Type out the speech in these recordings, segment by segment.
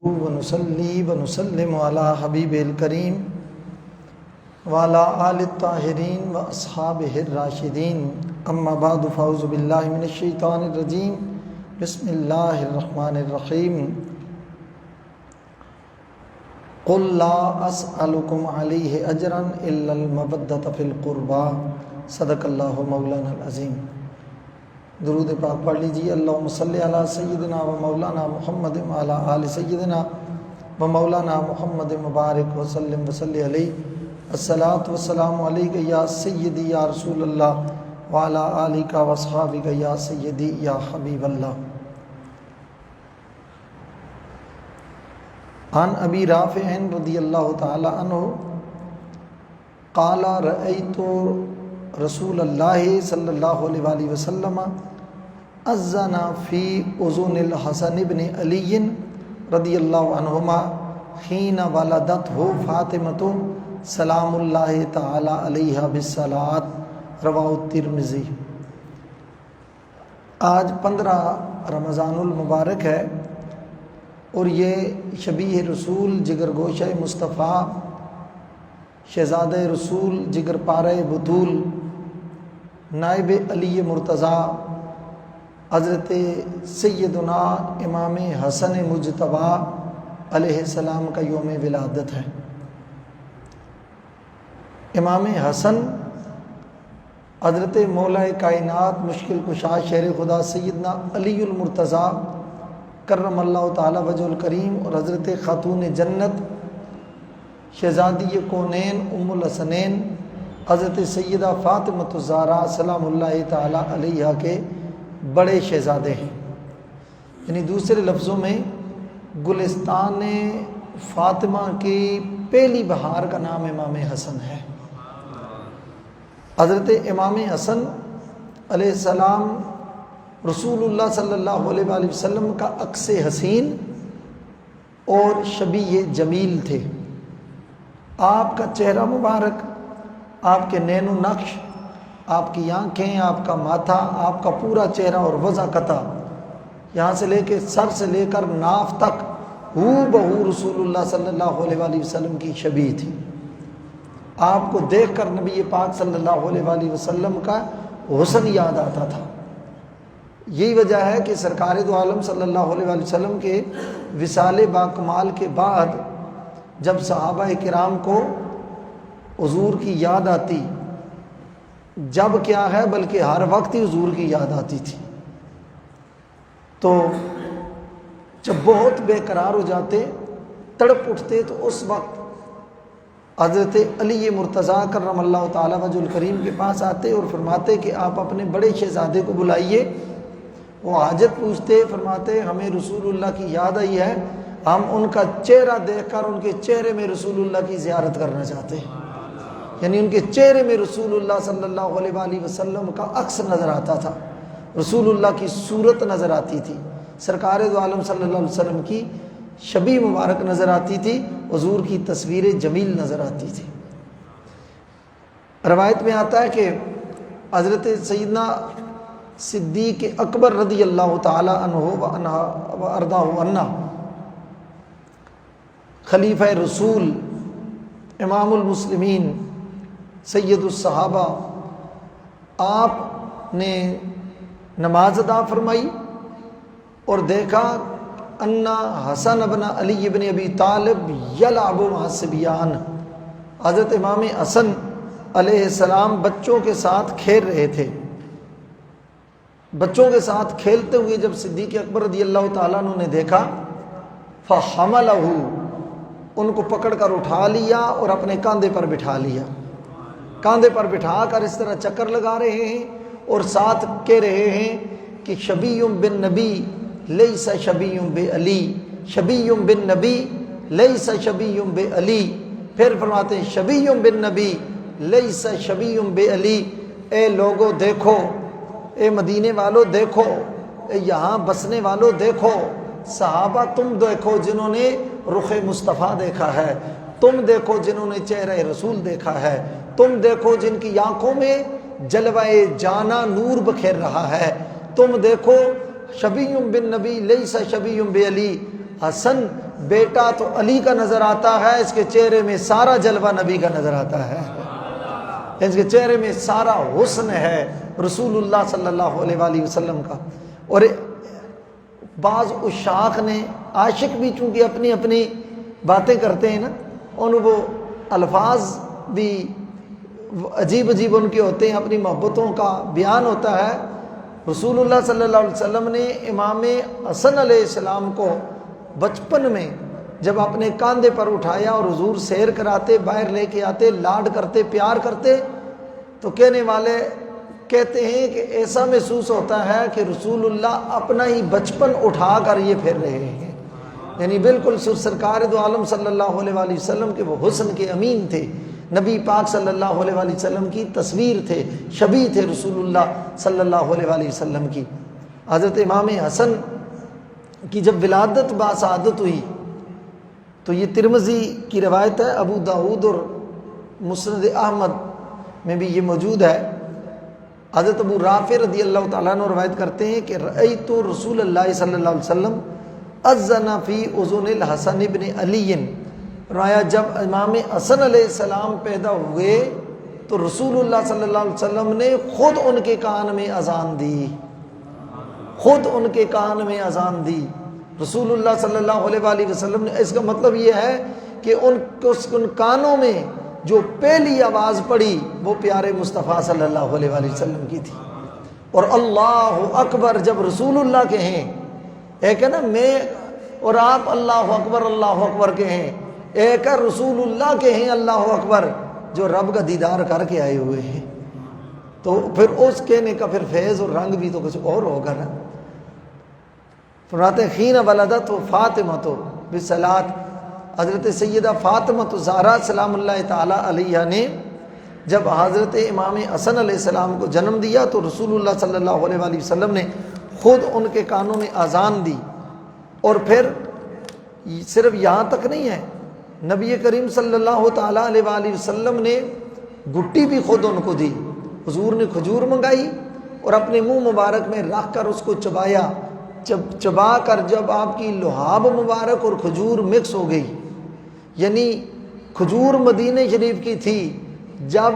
ونصلي ونسلم على حبيب الكريم وعلى آل الطاهرين وأصحابه الراشدين أما بعد فأعوذ بالله من الشيطان الرجيم بسم الله الرحمن الرحيم قل لا أسألكم عليه أجرا إلا المودة في القربى صدق الله مولانا العظيم۔ درود پاک پڑھ لیجیے۔ اللہم صلی علی سیدنا و مولانا محمد وعلی آل سیدنا و مولانا محمد مبارک وسلم وصلی علیہ۔ الصلاۃ والسلام علیک یا سیدی یا رسول اللہ وعلی آلک و اصحابک یا سیدی یا حبیب اللہ۔ عن ابی رافع رضی اللہ تعالی عنہ قال رأیت رسول اللہ صلی اللہ علیہ وآلہ وسلم اذن فی اذن الحسن بن علی رضی اللہ عنہما حین ولدتہ فاطمۃ سلام اللہ تعالی علیہا بالصلاۃ، رواہ الترمذی۔ آج 15 رمضان المبارک ہے اور یہ شبیہ رسول جگر گوشہ مصطفیٰ شہزادہ رسول جگر پارہ بطول نائب علی مرتضیٰ حضرت سیدنا امام حسن مجتبیٰ علیہ السلام کا یوم ولادت ہے۔ امام حسن حضرت مولا کائنات مشکل کشا شیر خدا سیدنا علی المرتضیٰ کرم اللہ تعالی وجہ الکریم اور حضرت خاتون جنت شہزادی کونین ام الحسنین حضرت سیدہ فاطمۃ الزہرا سلام اللہ تعالی علیہا کے بڑے شہزادے ہیں، یعنی دوسرے لفظوں میں گلستان فاطمہ کی پہلی بہار کا نام امام حسن ہے۔ حضرت امام حسن علیہ السلام رسول اللہ صلی اللہ علیہ وآلہ وسلم کا عکس حسین اور شبیہ جمیل تھے۔ آپ کا چہرہ مبارک، آپ کے نین و نقش، آپ کی آنکھیں، آپ کا ماتھا، آپ کا پورا چہرہ اور وضع قطع یہاں سے لے کے سر سے لے کر ناف تک ہو بہو رسول اللہ صلی اللہ علیہ وآلہ وسلم کی شبیہ تھی۔ آپ کو دیکھ کر نبی پاک صلی اللہ علیہ وآلہ وسلم کا حسن یاد آتا تھا۔ یہی وجہ ہے کہ سرکار دو عالم صلی اللہ علیہ وآلہ وسلم کے وصال باکمال کے بعد جب صحابہ کرام کو حضور کی یاد آتی، جب کیا ہے بلکہ ہر وقت ہی حضور کی یاد آتی تھی، تو جب بہت بے قرار ہو جاتے، تڑپ اٹھتے، تو اس وقت حضرت علی مرتضیٰ کرم اللہ تعالی وجہ الکریم کے پاس آتے اور فرماتے کہ آپ اپنے بڑے شہزادے کو بلائیے۔ وہ حاجت پوچھتے، فرماتے ہمیں رسول اللہ کی یاد آئی ہے، ہم ان کا چہرہ دیکھ کر ان کے چہرے میں رسول اللہ کی زیارت کرنا چاہتے ہیں، یعنی ان کے چہرے میں رسول اللہ صلی اللہ علیہ وآلہ وسلم کا عکس نظر آتا تھا، رسول اللہ کی صورت نظر آتی تھی، سرکار دو عالم صلی اللہ علیہ وسلم کی شبیہ مبارک نظر آتی تھی، حضور کی تصویر جمیل نظر آتی تھی۔ روایت میں آتا ہے کہ حضرت سیدنا صدیق اکبر رضی اللہ تعالی عنہ و ارضاہ عنہ خلیفہ رسول امام المسلمین سید الصحابہ، آپ نے نماز ادا فرمائی اور دیکھا ان حسن ابن علی ابن ابی طالب یلعب مع الصبیان، حضرت امام حسن علیہ السلام بچوں کے ساتھ کھیل رہے تھے۔ بچوں کے ساتھ کھیلتے ہوئے جب صدیق اکبر رضی اللہ تعالیٰ عنہ نے دیکھا، فحملہ، ان کو پکڑ کر اٹھا لیا اور اپنے کاندھے پر بٹھا لیا، کاندھے پر بٹھا کر اس طرح چکر لگا رہے ہیں اور ساتھ کہہ رہے ہیں کہ شبیہ بن نبی لیس شبیہ بے علی، شبیہ بن نبی لیس شبیہ بے علی۔ پھر فرماتے ہیں شبیہ بن نبی لیس شبیہ بے علی، اے لوگو دیکھو، اے مدینے والو دیکھو، اے یہاں بسنے والو دیکھو، صحابہ تم دیکھو جنہوں نے رخ مصطفیٰ دیکھا ہے، تم دیکھو جنہوں نے چہرہ رسول دیکھا ہے، تم دیکھو جن کی آنکھوں میں جلوہ جانا نور بکھیر رہا ہے، تم دیکھو شبیہ بن نبی لیس شبیہ بے علی، حسن بیٹا تو علی کا نظر آتا ہے، اس کے چہرے میں سارا جلوہ نبی کا نظر آتا ہے، اس کے چہرے میں سارا حسن ہے رسول اللہ صلی اللہ علیہ وآلہ وسلم کا۔ اور بعض عشاق نے، عاشق بھی چونکہ اپنی اپنی باتیں کرتے ہیں نا، ان وہ الفاظ بھی عجیب عجیب ان کے ہوتے ہیں، اپنی محبتوں کا بیان ہوتا ہے۔ رسول اللہ صلی اللہ علیہ وسلم نے امام حسن علیہ السلام کو بچپن میں جب اپنے کاندھے پر اٹھایا اور حضور سیر کراتے، باہر لے کے آتے، لاڈ کرتے، پیار کرتے، تو کہنے والے کہتے ہیں کہ ایسا محسوس ہوتا ہے کہ رسول اللہ اپنا ہی بچپن اٹھا کر یہ پھر رہے ہیں، یعنی بالکل سرکار دو عالم صلی اللہ علیہ وآلہ وسلم کے وہ حسن کے امین تھے، نبی پاک صلی اللہ علیہ وآلہ وسلم کی تصویر تھے، شبیہ تھے رسول اللہ صلی اللہ علیہ وآلہ وسلم کی۔ حضرت امام حسن کی جب ولادت باسعادت ہوئی تو یہ ترمذی کی روایت ہے، ابو داؤد اور مسند احمد میں بھی یہ موجود ہے۔ حضرت ابو رافع رضی اللہ تعالیٰ عنہ روایت کرتے ہیں کہ رأیت رسول اللہ صلی اللہ علیہ وسلم اذن فی اذن الحسن ابن علی، فرمایا جب امام حسن علیہ السلام پیدا ہوئے تو رسول اللہ صلی اللہ علیہ وسلم نے خود ان کے کان میں اذان دی، خود ان کے کان میں اذان دی رسول اللہ صلی اللہ علیہ وآلہ وسلم نے۔ اس کا مطلب یہ ہے کہ ان کانوں میں جو پہلی آواز پڑی وہ پیارے مصطفیٰ صلی اللہ علیہ وآلہ وسلم کی تھی۔ اور اللہ اکبر جب رسول اللہ کہیں، ایک ہے نا میں اور آپ اللہ اکبر کہیں، ایک ہے رسول اللہ کہیں اللہ اکبر، جو رب کا دیدار کر کے آئے ہوئے ہیں، تو پھر اس کہنے کا پھر فیض اور رنگ بھی تو کچھ اور ہوگا نا۔ فرماتے ہیں حین ولدت فاطمہ بصلاۃ، حضرت سیدہ فاطمہ زہرا سلام اللہ تعالی علیہ نے جب حضرت امام حسن علیہ السلام کو جنم دیا تو رسول اللہ صلی اللہ علیہ وآلہ وسلم نے خود ان کے کانوں میں اذان دی۔ اور پھر صرف یہاں تک نہیں ہے، نبی کریم صلی اللہ تعالی علیہ وآلہ وسلم نے گٹی بھی خود ان کو دی، حضور نے کھجور منگائی اور اپنے منہ مبارک میں رکھ کر اس کو چبایا، چبا کر جب آپ کی لحاب مبارک اور کھجور مکس ہو گئی، یعنی کھجور مدینہ شریف کی تھی، جب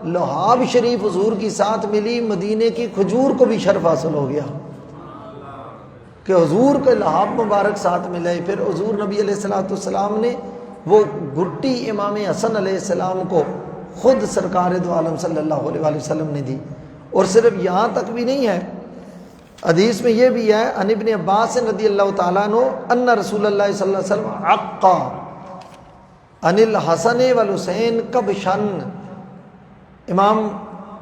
لحاب شریف حضور کی ساتھ ملی، مدینے کی کھجور کو بھی شرف حاصل ہو گیا کہ حضور کے لحاب مبارک ساتھ ملے۔ پھر حضور نبی علیہ السلام نے وہ گٹی امام حسن علیہ السلام کو خود سرکار دو عالم صلی اللہ علیہ وآلہ وسلم نے دی۔ اور صرف یہاں تک بھی نہیں ہے، حدیث میں یہ بھی ہے عن ابن عباس رضی اللہ تعالیٰ عنہ ان رسول اللہ صلی اللہ علیہ وسلم عقا عن الحسن والحسین کبشن۔ امام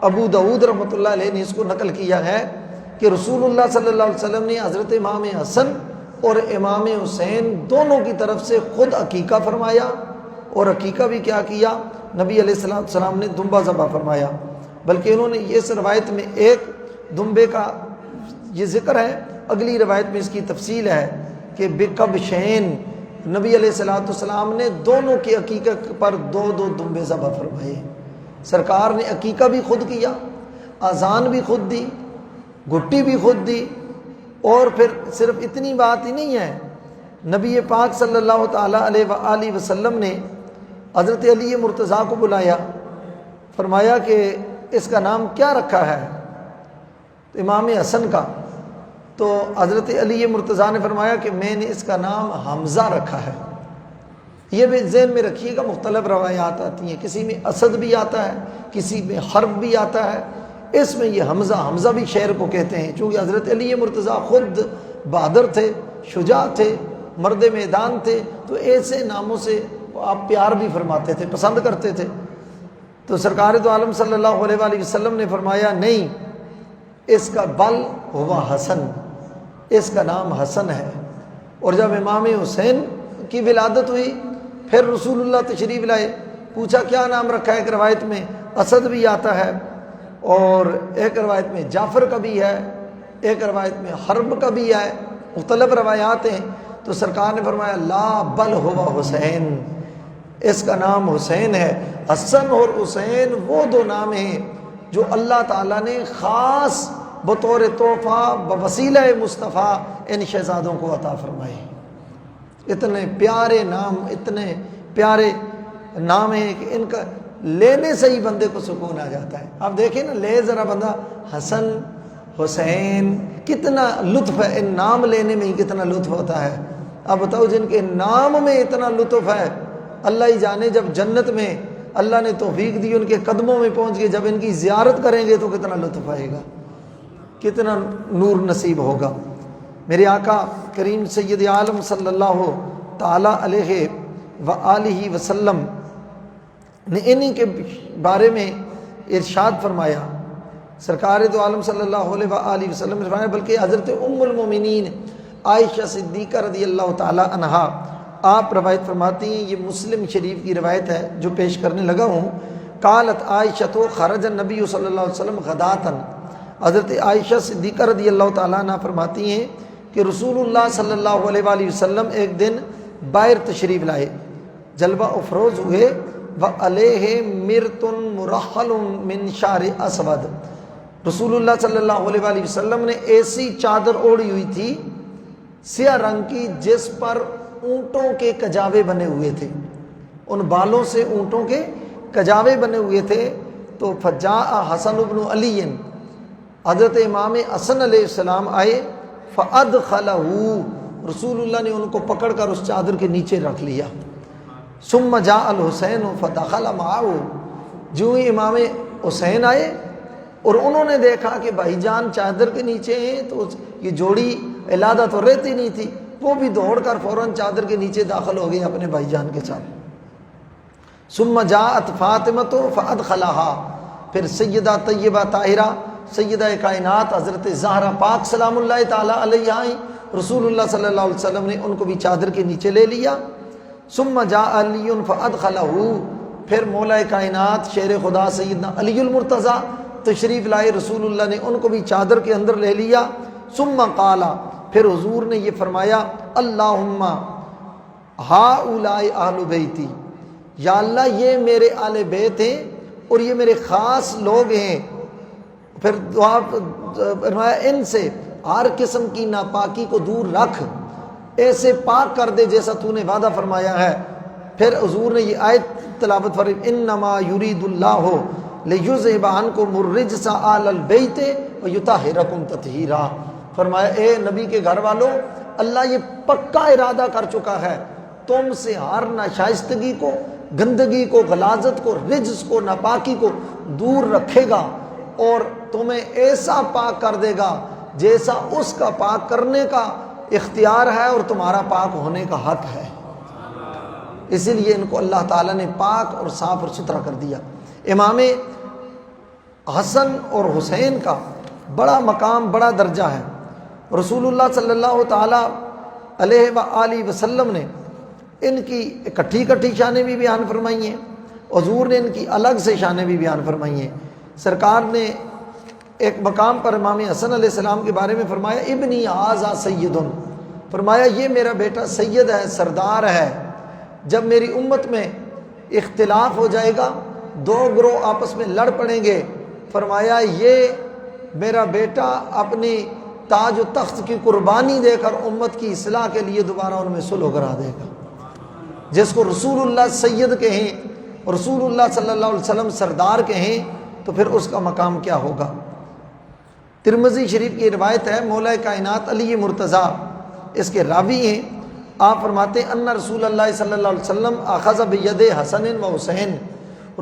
ابو داؤد رحمۃ اللہ علیہ نے اس کو نقل کیا ہے کہ رسول اللہ صلی اللہ علیہ وسلم نے حضرت امام حسن اور امام حسین دونوں کی طرف سے خود عقیقہ فرمایا، اور عقیقہ بھی کیا کیا، نبی علیہ السلام نے دمبا ذبح فرمایا، بلکہ انہوں نے اس روایت میں ایک دمبے کا یہ ذکر ہے، اگلی روایت میں اس کی تفصیل ہے کہ بکبشین، نبی علیہ السلام نے دونوں کی عقیقہ پر دو دمبے ذبح فرمائے۔ سرکار نے عقیقہ بھی خود کیا، اذان بھی خود دی، گھٹی بھی خود دی، اور پھر صرف اتنی بات ہی نہیں ہے، نبی پاک صلی اللہ تعالیٰ علیہ وآلہ وسلم نے حضرت علی مرتضیٰ کو بلایا، فرمایا کہ اس کا نام کیا رکھا ہے، امام حسن کا، تو حضرت علی مرتضیٰ نے فرمایا کہ میں نے اس کا نام حمزہ رکھا ہے۔ یہ بھی ذہن میں رکھیے گا، مختلف روایات آتی ہیں، کسی میں اسد بھی آتا ہے، کسی میں حرب بھی آتا ہے، اس میں یہ حمزہ بھی شعر کو کہتے ہیں، چونکہ حضرت علی مرتضیٰ خود بہادر تھے، شجاع تھے، مرد میدان تھے، تو ایسے ناموں سے آپ پیار بھی فرماتے تھے، پسند کرتے تھے۔ تو سرکار دو عالم صلی اللہ علیہ وآلہ وسلم نے فرمایا نہیں، اس کا بل ہوا حسن، اس کا نام حسن ہے۔ اور جب امام حسین کی ولادت ہوئی پھر رسول اللہ تشریف لائے، پوچھا کیا نام رکھا ہے، ایک روایت میں اسد بھی آتا ہے، اور ایک روایت میں جعفر کا بھی ہے، ایک روایت میں حرب کا بھی ہے، مختلف روایات ہیں۔ تو سرکار نے فرمایا لا بل ہوا حسین، اس کا نام حسین ہے۔ حسن اور حسین وہ دو نام ہیں جو اللہ تعالیٰ نے خاص بطور تحفہ بوسیلہ مصطفیٰ ان شہزادوں کو عطا فرمائے۔ اتنے پیارے نام، اتنے پیارے نام ہیں کہ ان کا لینے سے ہی بندے کو سکون آ جاتا ہے۔ آپ دیکھیں نا، لے ذرا بندہ حسن حسین، کتنا لطف ہے ان نام لینے میں ہی، کتنا لطف ہوتا ہے۔ اب بتاؤ جن کے نام میں اتنا لطف ہے، اللہ ہی جانے جب جنت میں اللہ نے توفیق دی ان کے قدموں میں پہنچ کے جب ان کی زیارت کریں گے تو کتنا لطف آئے گا، کتنا نور نصیب ہوگا۔ میرے آقا کریم سید عالم صلی اللہ تعالیٰ علیہ وآلہ وسلم نے انہی کے بارے میں ارشاد فرمایا، سرکار دو عالم صلی اللہ علیہ وآلہ وسلم نے فرمایا، بلکہ حضرت ام المومنین عائشہ صدیقہ رضی اللہ تعالیٰ عنہا آپ روایت فرماتی ہیں، یہ مسلم شریف کی روایت ہے جو پیش کرنے لگا ہوں۔ قالت عائشہ تو خرج النبی صلی اللہ علیہ وسلم غداتن، حضرت عائشہ صدیقہ رضی اللہ تعالیٰ عنہ فرماتی ہیں کہ رسول اللہ صلی اللہ علیہ وآلہ وسلم ایک دن باہر تشریف لائے، جلوہ افروز ہوئے، وعلیہ مرت مرحل من شعر اسود، رسول اللہ صلی اللہ علیہ وآلہ وسلم نے ایسی چادر اوڑھی ہوئی تھی سیاہ رنگ کی جس پر اونٹوں کے کجاوے بنے ہوئے تھے، ان بالوں سے اونٹوں کے کجاوے بنے ہوئے تھے۔ تو فجاء حسن بن علی، حضرت امام حسن علیہ السلام آئے، فادخلہ، رسول اللہ نے ان کو پکڑ کر اس چادر کے نیچے رکھ لیا۔ ثم جاء الحسین فدخل معه، جو ہی امام حسین آئے اور انہوں نے دیکھا کہ بھائی جان چادر کے نیچے ہیں، تو یہ جوڑی علادہ تو رہتی نہیں تھی، وہ بھی دوڑ کر فوراً چادر کے نیچے داخل ہو گئی اپنے بھائی جان کے ساتھ۔ ثم جاءت فاطمۃ فادخلها، پھر سیدہ طیبہ طاہرہ سیدہ کائنات حضرت زہرا پاک سلام اللہ تعالیٰ علیہ آئیں، رسول اللہ صلی اللہ علیہ وسلم نے ان کو بھی چادر کے نیچے لے لیا۔ ثم جاء علی فادخلہ، پھر مولا کائنات شیر خدا سیدنا علی المرتضیٰ تشریف لائے، رسول اللہ نے ان کو بھی چادر کے اندر لے لیا۔ ثم قال، پھر حضور نے یہ فرمایا، اللہم ہؤلاء اہل بیتی، یا اللہ یہ میرے اہل بیت ہیں اور یہ میرے خاص لوگ ہیں۔ پھر دعا فرمایا، ان سے ہر قسم کی ناپاکی کو دور رکھ، ایسے پاک کر دے جیسا تو نے وعدہ فرمایا ہے۔ پھر حضور نے یہ آیت تلاوت فرمائی، انما یرید اللہ لیذہب عنکم الرجس اہل البیت ویطہرکم تطہیرا، فرمایا اے نبی کے گھر والوں، اللہ یہ پکا ارادہ کر چکا ہے تم سے ہر ناشائستگی کو، گندگی کو، غلاظت کو، رجس کو، ناپاکی کو دور رکھے گا اور تمہیں ایسا پاک کر دے گا جیسا اس کا پاک کرنے کا اختیار ہے اور تمہارا پاک ہونے کا حق ہے۔ اسی لیے ان کو اللہ تعالیٰ نے پاک اور صاف اور ستھرا کر دیا۔ امام حسن اور حسین کا بڑا مقام، بڑا درجہ ہے۔ رسول اللہ صلی اللہ تعالیٰ علیہ وآلہ وسلم نے ان کی اکٹھی شانیں بھی بیان فرمائی ہیں، حضور نے ان کی الگ سے شانیں بھی بیان فرمائی ہیں۔ سرکار نے ایک مقام پر امام حسن علیہ السلام کے بارے میں فرمایا، ابنی ھذا سید، فرمایا یہ میرا بیٹا سید ہے، سردار ہے۔ جب میری امت میں اختلاف ہو جائے گا، دو گروہ آپس میں لڑ پڑیں گے، فرمایا یہ میرا بیٹا اپنی تاج و تخت کی قربانی دے کر امت کی اصلاح کے لیے دوبارہ ان میں صلح کرا دے گا۔ جس کو رسول اللہ سید کہیں، رسول اللہ صلی اللہ علیہ وسلم سردار کہیں، تو پھر اس کا مقام کیا ہوگا۔ ترمذی شریف کی روایت ہے، مولا کائنات علی مرتضیٰ اس کے راوی ہیں، آپ فرماتے ہیں ان رسول اللہ صلی اللہ علیہ وسلم اخذ بید حسن و حسین،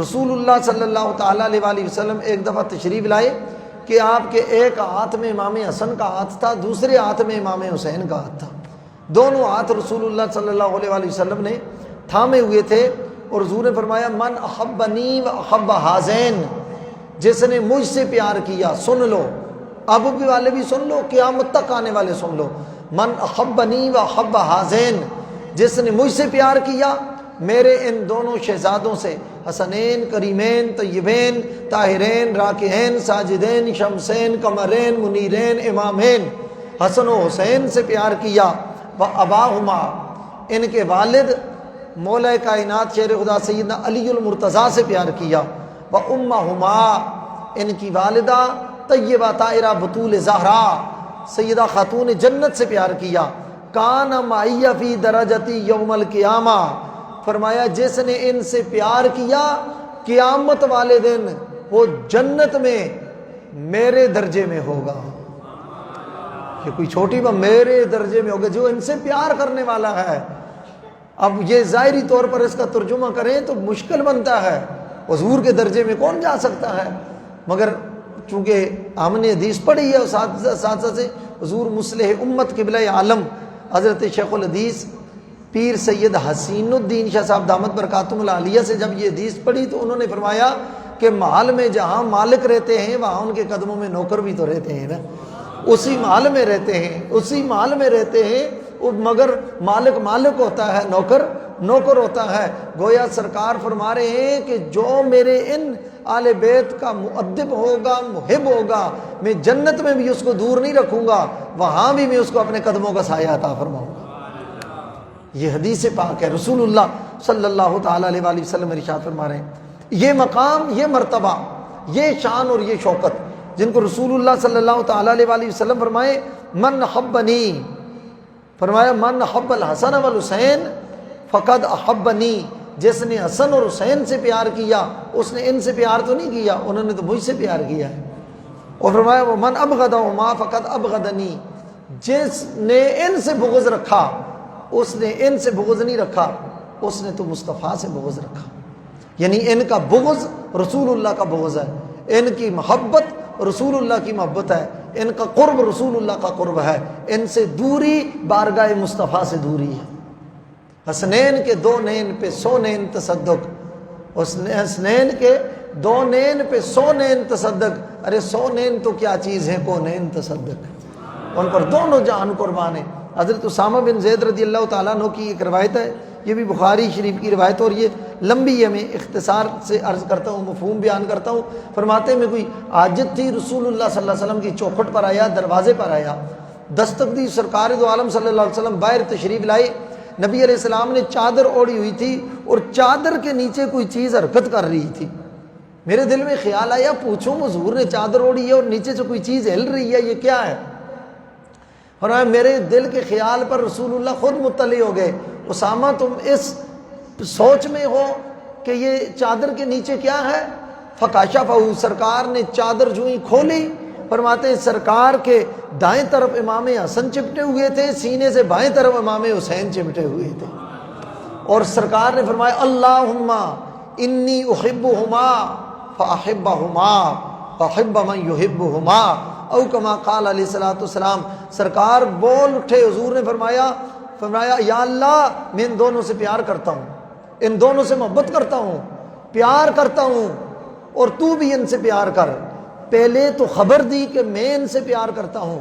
رسول اللہ صلی اللہ تعالیٰ علیہ وآلہ وسلم ایک دفعہ تشریف لائے کہ آپ کے ایک ہاتھ میں امام حسن کا ہاتھ تھا، دوسرے ہاتھ میں امام حسین کا ہاتھ تھا، دونوں ہاتھ رسول اللہ صلی اللہ علیہ وآلہ وسلم نے تھامے ہوئے تھے، اور حضور نے فرمایا من احبنی و احب ہذین، جس نے مجھ سے پیار کیا، سن لو، اب بھی والے بھی سن لو، قیامت تک آنے والے سن لو، من احبنی و احب ہذین، جس نے مجھ سے پیار کیا میرے ان دونوں شہزادوں سے، حسنین کریمین طیبین طاہرین راکعین ساجدین شمسین قمرین منیرین امامین، حسن و حسین سے پیار کیا، و اباہما، ان کے والد مولا کائنات شیر خدا سیدنا علی المرتضیٰ سے پیار کیا، و امہما، ان کی والدہ طیبہ طاہرہ بطول زہرا سیدہ خاتون جنت سے پیار کیا، کان معی فی درجتی یوم القیامہ، فرمایا جس نے ان سے پیار کیا قیامت والے دن وہ جنت میں میرے درجے میں ہوگا۔ یہ کوئی چھوٹی بات، میرے درجے میں ہوگا جو ان سے پیار کرنے والا ہے۔ اب یہ ظاہری طور پر اس کا ترجمہ کریں تو مشکل بنتا ہے، حضور کے درجے میں کون جا سکتا ہے؟ مگر چونکہ ہم نے حدیث پڑھی ہے ساتھ سے حضور مصلح امت قبلہ عالم حضرت شیخ الحدیث پیر سید حسین الدین شاہ صاحب دامت برکاتہم العالیہ سے جب یہ حدیث پڑھی تو انہوں نے فرمایا کہ محل میں جہاں مالک رہتے ہیں وہاں ان کے قدموں میں نوکر بھی تو رہتے ہیں نا، اسی محل میں رہتے ہیں، اسی محل میں رہتے ہیں، مگر مالک مالک ہوتا ہے، نوکر نوکر ہوتا ہے۔ گویا سرکار فرما رہے ہیں کہ جو میرے ان آل بیت کا مؤدب ہوگا، محب ہوگا، میں جنت میں بھی اس کو دور نہیں رکھوں گا، وہاں بھی میں اس کو اپنے قدموں کا سایہ عطا فرماؤں گا۔ یہ حدیث پاک ہے، رسول اللہ صلی اللہ تعالیٰ علیہ وآلہ وسلم ارشاد فرما رہے ہیں یہ مقام، یہ مرتبہ، یہ شان اور یہ شوکت جن کو رسول اللہ صلی اللہ تعالیٰ علیہ وآلہ وسلم فرمائے من حبنی، فرمایا من حب الحسن والحسین فقد احبنی، جس نے حسن اور حسین سے پیار کیا اس نے ان سے پیار تو نہیں کیا، انہوں نے تو مجھ سے پیار کیا ہے۔ اور فرمایا وہ من ابغضہما فقد ابغضنی، جس نے ان سے بغض رکھا اس نے ان سے بغض نہیں رکھا، اس نے تو مصطفیٰ سے بغض رکھا۔ یعنی ان کا بغض رسول اللہ کا بغض ہے، ان کی محبت رسول اللہ کی محبت ہے، ان کا قرب رسول اللہ کا قرب ہے، ان سے دوری بارگاہ مصطفیٰ سے دوری ہے۔ حسنین کے دو نین پہ 100 نین تصدق، حسنین کے 2 نین پہ 100 نین تصدق، ارے 100 نین تو کیا چیز ہے، کو نین تصدق، ان پر دونوں جان قربان ہیں۔ حضرت اسامہ بن زید رضی اللہ تعالیٰ عنہ کی ایک روایت ہے، یہ بھی بخاری شریف کی روایت، اور یہ لمبی ہے، میں اختصار سے عرض کرتا ہوں، مفہوم بیان کرتا ہوں۔ فرماتے میں کوئی حاجت تھی، رسول اللہ صلی اللہ علیہ وسلم کی چوکھٹ پر آیا، دروازے پر آیا، دستک دی، سرکار دو عالم صلی اللہ علیہ وسلم باہر تشریف لائے۔ نبی علیہ السلام نے چادر اوڑھی ہوئی تھی اور چادر کے نیچے کوئی چیز حرکت کر رہی تھی۔ میرے دل میں خیال آیا پوچھوں حضور نے چادر اوڑھی ہے اور نیچے سے کوئی چیز ہل رہی ہے، یہ کیا ہے؟ اور میرے دل کے خیال پر رسول اللہ خود مطلع ہو گئے، اسامہ تم اس سوچ میں ہو کہ یہ چادر کے نیچے کیا ہے؟ فکاشفہ، سرکار نے چادر جو ہی کھولی، فرماتے ہیں سرکار کے دائیں طرف امام حسن چپٹے ہوئے تھے، سینے سے بائیں طرف امام حسین چپٹے ہوئے تھے، اور سرکار نے فرمایا اللہم انی احبہما فاحبہما فاحب من یحبہما، او کما قال علیہ الصلوۃ والسلام۔ سرکار بول اٹھے، حضور نے فرمایا یا اللہ میں ان دونوں سے پیار کرتا ہوں، ان دونوں سے محبت کرتا ہوں، پیار کرتا ہوں، اور تو بھی ان سے پیار کر۔ پہلے تو خبر دی کہ میں ان سے پیار کرتا ہوں،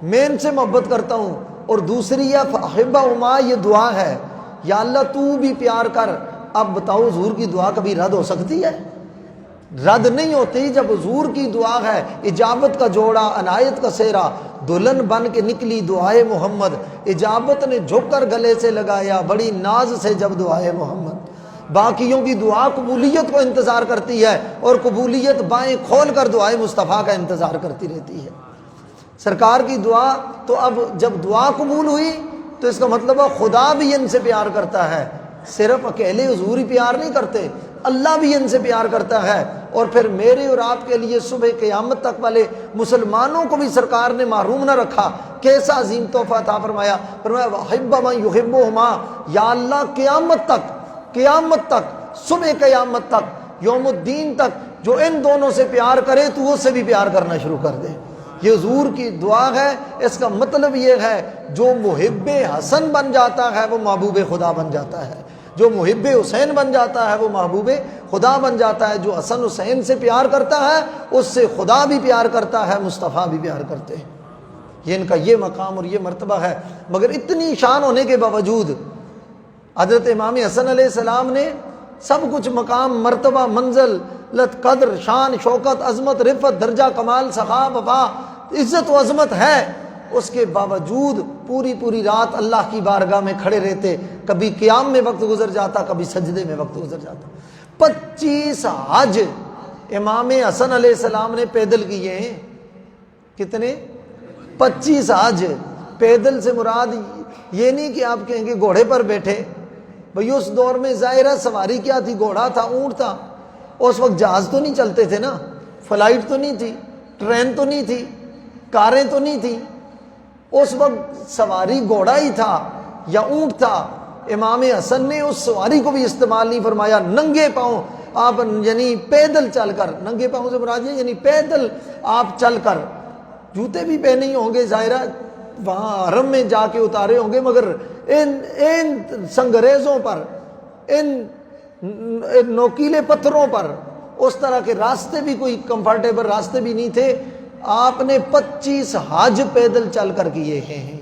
میں ان سے محبت کرتا ہوں، اور دوسری ہے فاحبہما، یہ دعا ہے، یا اللہ تو بھی پیار کر۔ اب بتاؤ حضور کی دعا کبھی رد ہو سکتی ہے؟ رد نہیں ہوتی جب حضور کی دعا ہے، اجابت کا جوڑا، عنایت کا سہرا، دلہن بن کے نکلی دعائے محمد، اجابت نے جھک کر گلے سے لگایا بڑی ناز سے جب دعائے محمد۔ باقیوں کی دعا قبولیت کو انتظار کرتی ہے، اور قبولیت بائیں کھول کر دعائے مصطفیٰ کا انتظار کرتی رہتی ہے۔ سرکار کی دعا تو اب جب دعا قبول ہوئی تو اس کا مطلب ہے خدا بھی ان سے پیار کرتا ہے، صرف اکیلے حضور ہی پیار نہیں کرتے، اللہ بھی ان سے پیار کرتا ہے۔ اور پھر میرے اور آپ کے لیے صبح قیامت تک والے مسلمانوں کو بھی سرکار نے محروم نہ رکھا، کیسا عظیم تحفہ عطا فرمایا، فرمایا وَحِبَّ مَن يُحِبُّهُمَا، یا اللہ قیامت تک صبح قیامت تک یوم الدین تک جو ان دونوں سے پیار کرے تو اس سے بھی پیار کرنا شروع کر دے۔ یہ حضور کی دعا ہے، اس کا مطلب یہ ہے جو محب حسن بن جاتا ہے وہ محبوب خدا بن جاتا ہے، جو محب حسین بن جاتا ہے وہ محبوب خدا بن جاتا ہے، جو حسن حسین سے پیار کرتا ہے اس سے خدا بھی پیار کرتا ہے، مصطفیٰ بھی پیار کرتے ہیں۔ یہ ان کا یہ مقام اور یہ مرتبہ ہے۔ مگر اتنی شان ہونے کے باوجود حضرت امام حسن علیہ السلام نے سب کچھ مقام، مرتبہ، منزل، قدر، شان، شوکت، عظمت، رفت، درجہ، کمال، سخا، وفا، عزت و عظمت ہے، اس کے باوجود پوری رات اللہ کی بارگاہ میں کھڑے رہتے، کبھی قیام میں وقت گزر جاتا، کبھی سجدے میں وقت گزر جاتا۔ 25 حج امام حسن علیہ السلام نے پیدل کیے ہیں۔ کتنے؟ 25 حج۔ پیدل سے مراد یہ نہیں کہ آپ کہیں گے گھوڑے پر بیٹھے، بھئی اس دور میں ظاہرہ سواری کیا تھی؟ گھوڑا تھا، اونٹ تھا۔ اس وقت جہاز تو نہیں چلتے تھے نا، فلائٹ تو نہیں تھی، ٹرین تو نہیں تھی، کاریں تو نہیں تھی، اس وقت سواری گھوڑا ہی تھا یا اونٹ تھا۔ امام حسن نے اس سواری کو بھی استعمال نہیں فرمایا، ننگے پاؤں آپ یعنی پیدل چل کر، ننگے پاؤں سے مراد ہے یعنی پیدل آپ چل کر، جوتے بھی پہنے ہی ہوں گے ظاہرہ، وہاں حرم میں جا کے اتارے ہوں گے، مگر ان سنگریزوں پر، ان نوکیلے پتھروں پر، اس طرح کے راستے بھی کوئی کمفرٹیبل راستے بھی نہیں تھے۔ آپ نے 25 حج پیدل چل کر کیے ہیں،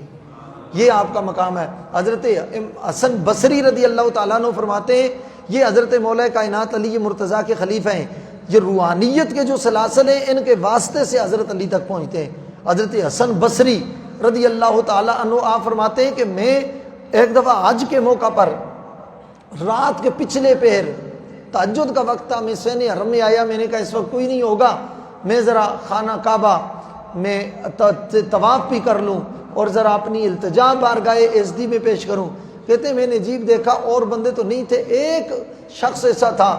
یہ آپ کا مقام ہے۔ حضرت حسن بصری رضی اللہ تعالیٰ عنہ فرماتے ہیں، یہ حضرت مولا کائنات علی مرتضیٰ کے خلیفہ ہیں، یہ روحانیت کے جو سلاسل ہیں ان کے واسطے سے حضرت علی تک پہنچتے ہیں۔ حضرت حسن بصری رضی اللہ تعالیٰ عنہ آپ فرماتے ہیں کہ میں ایک دفعہ حج کے موقع پر رات کے پچھلے پہر تہجد کا وقت تھا، میں سین حرم میں آیا، میں نے کہا اس وقت کوئی نہیں ہوگا، میں ذرا خانہ کعبہ میں طواف بھی کر لوں اور ذرا اپنی التجا بارگاہ اعزدی میں پیش کروں۔ کہتے ہیں میں نے عجیب دیکھا، اور بندے تو نہیں تھے، ایک شخص ایسا تھا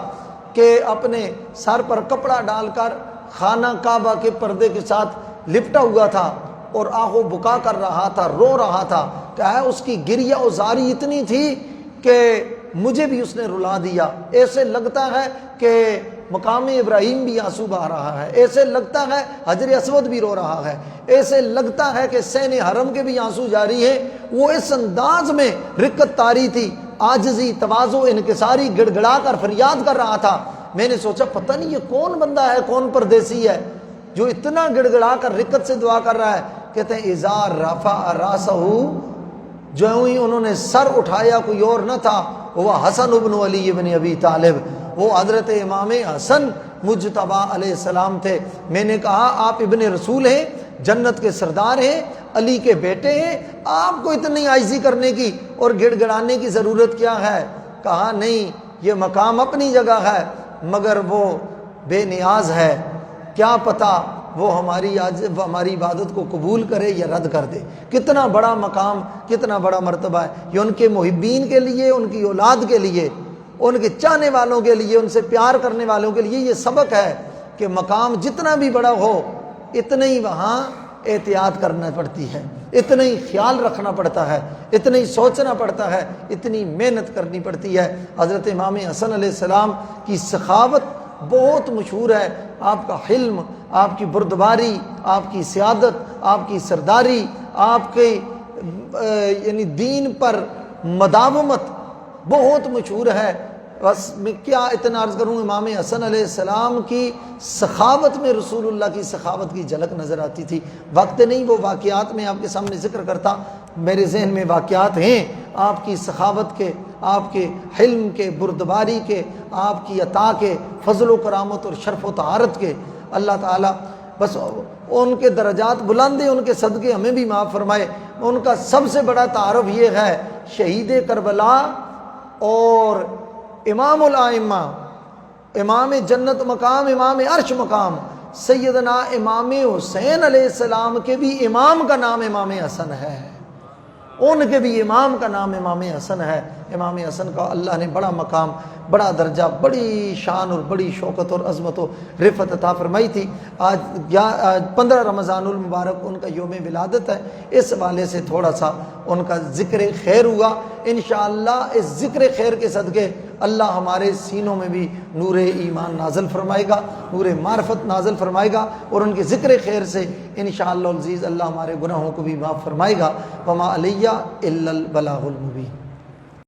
کہ اپنے سر پر کپڑا ڈال کر خانہ کعبہ کے پردے کے ساتھ لپٹا ہوا تھا اور آہو بکا کر رہا تھا، رو رہا تھا۔ کہا ہے اس کی گریہ و زاری اتنی تھی کہ مجھے بھی اس نے رلا دیا، ایسے لگتا ہے کہ مقام ابراہیم بھی آنسو بہا رہا ہے، ایسے لگتا ہے حجر اسود بھی رو رہا ہے، ایسے لگتا ہے کہ سین حرم کے بھی آنسو جاری ہیں۔ وہ اس انداز میں رکت تاری تھی، عاجزی، تواضع، انکساری، گڑ گڑا کر فریاد کر رہا تھا۔ میں نے سوچا پتہ نہیں یہ کون بندہ ہے، کون پردیسی ہے جو اتنا گڑ گڑا کر رکت سے دعا کر رہا ہے۔ کہتے ہیں اذا رفع راسہ، جو ہی انہوں نے سر اٹھایا کوئی اور نہ تھا، وہ حسن ابن علی ابن ابی طالب، وہ حضرت امام حسن مجتبیٰ علیہ السلام تھے۔ میں نے کہا آپ ابن رسول ہیں، جنت کے سردار ہیں، علی کے بیٹے ہیں، آپ کو اتنی عاجزی کرنے کی اور گڑ گڑانے کی ضرورت کیا ہے؟ کہا نہیں، یہ مقام اپنی جگہ ہے مگر وہ بے نیاز ہے، کیا پتہ وہ ہماری عبادت کو قبول کرے یا رد کر دے۔ کتنا بڑا مقام، کتنا بڑا مرتبہ ہے یہ ان کے محبین کے لیے، ان کی اولاد کے لیے، ان کے چاہنے والوں کے لیے، ان سے پیار کرنے والوں کے لیے یہ سبق ہے کہ مقام جتنا بھی بڑا ہو اتنا ہی وہاں احتیاط کرنا پڑتی ہے، اتنا ہی خیال رکھنا پڑتا ہے، اتنا ہی سوچنا پڑتا ہے، اتنی محنت کرنی پڑتی ہے۔ حضرت امام حسن علیہ السلام کی سخاوت بہت مشہور ہے، آپ کا حلم، آپ کی بردباری، آپ کی سیادت، آپ کی سرداری، آپ کے یعنی دین پر مداومت بہت مشہور ہے۔ بس میں کیا اتنا عرض کروں، امام حسن علیہ السلام کی سخاوت میں رسول اللہ کی سخاوت کی جھلک نظر آتی تھی۔ وقت نہیں وہ واقعات میں آپ کے سامنے ذکر کرتا، میرے ذہن میں واقعات ہیں آپ کی سخاوت کے، آپ کے حلم کے، بردباری کے، آپ کی عطا کے، فضل و کرامت اور شرف و طہارت کے۔ اللہ تعالیٰ بس ان کے درجات بلند ہیں، ان کے صدقے ہمیں بھی معاف فرمائے۔ ان کا سب سے بڑا تعارف یہ ہے، شہید کربلا اور امام الائمہ، امام جنت مقام، امام عرش مقام، سیدنا امام حسین علیہ السلام کے بھی امام کا نام امام حسن ہے، ان کے بھی امام کا نام امام حسن ہے۔ امام حسن کا اللہ نے بڑا مقام، بڑا درجہ، بڑی شان اور بڑی شوکت اور عظمت و رفعت عطا فرمائی تھی۔ آج 15 رمضان المبارک ان کا یوم ولادت ہے، اس حوالے سے تھوڑا سا ان کا ذکر خیر ہوا۔ انشاءاللہ اس ذکر خیر کے صدقے اللہ ہمارے سینوں میں بھی نور ایمان نازل فرمائے گا، نور معرفت نازل فرمائے گا، اور ان کے ذکر خیر سے انشاءاللہ العزیز اللہ ہمارے گناہوں کو بھی معاف فرمائے گا۔ وما علیہ الا البلاغ المبین۔